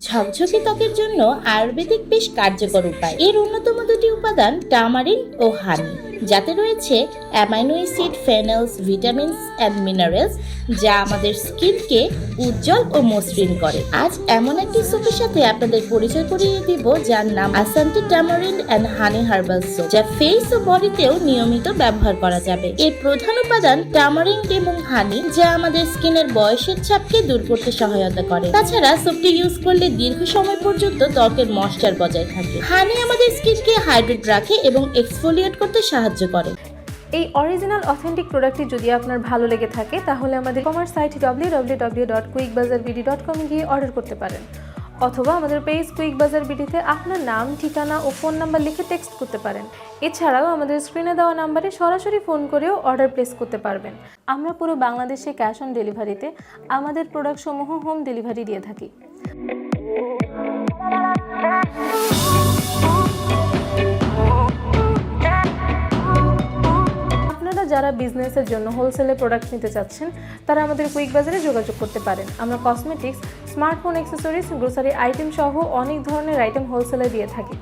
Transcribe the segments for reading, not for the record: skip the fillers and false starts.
ঝকঝকে ত্বকের জন্য আয়ুর্বেদিক বেশ কার্যকর উপায়। এর অন্যতম দুটি উপাদান টামারিন্ড ও হানি, যাতে রয়েছে amino acid, phenols, vitamins and minerals, যা আমাদের স্কিনকে উজ্জ্বল ও মসৃণ করে। আজ এমন একটি সোপের সাথে আপনাদের পরিচয় করিয়ে দিব যার নাম আসান্টি tamarind and honey herbal soap, যা ফেস ও বডিতেও নিয়মিত ব্যবহার করা যাবে। এর প্রধান উপাদান টামারিন্ড এবং হানি, যা আমাদের স্কিনের বয়সের ছাপকে দূর করতে সহায়তা করে। তাছাড়া সোপটি ইউজ করলে দীর্ঘ সময় পর্যন্ত ত্বকের ময়েশ্চার বজায় থাকে। হানি আমাদের স্কিনকে হাইড্রেট রাখে এবং এক্সফোলিয়েট করতে সাহায্য করে। এই অরিজিনাল অথেন্টিক প্রোডাক্টটি যদি আপনার ভালো লেগে থাকে তাহলে আমাদের কমার্স সাইট www.quickbazarbd.com গিয়ে অর্ডার করতে পারেন, অথবা আমাদের পেজ কুইক বাজার বিডিতে আপনার নাম, ঠিকানা ও ফোন নাম্বার লিখে টেক্সট করতে পারেন। এছাড়াও আমাদের স্ক্রিনে দেওয়া নাম্বারে সরাসরি ফোন করেও অর্ডার প্লেস করতে পারবেন। আমরা পুরো বাংলাদেশে ক্যাশ অন ডেলিভারিতে আমাদের প্রোডাক্টসমূহ হোম ডেলিভারি দিয়ে থাকি। আপনারা যারা বিজনেসের জন্য হোলসেলে প্রোডাক্ট নিতে চাচ্ছেন তারা আমাদের কুইক বাজারে যোগাযোগ করতে পারেন। আমরা cosmetics, smartphone accessories, grocery item সহ অনেক ধরনের আইটেম হোলসেলে দিয়ে থাকি।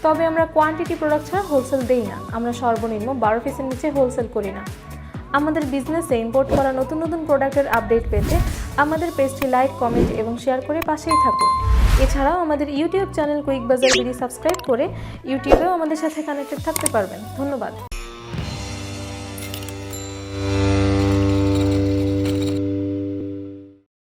তবে আমরা কোয়ান্টিটি প্রোডাক্ট ছাড়া হোলসেল দেই না। আমরা সর্বনিম্ন 12 পিসের নিচে হোলসেল করি না। আমাদের বিজনেসে ইম্পোর্ট করা নতুন নতুন প্রোডাক্টের আপডেট পেতে আমাদের পেজটি লাইক, কমেন্ট এবং শেয়ার করে পাশেই থাকুন। এছাড়াও আমাদের ইউটিউব চ্যানেল কুইক বাজার বিডি সাবস্ক্রাইব করে ইউটিউবেও আমাদের সাথে কানেক্টেড থাকতে পারবেন। ধন্যবাদ।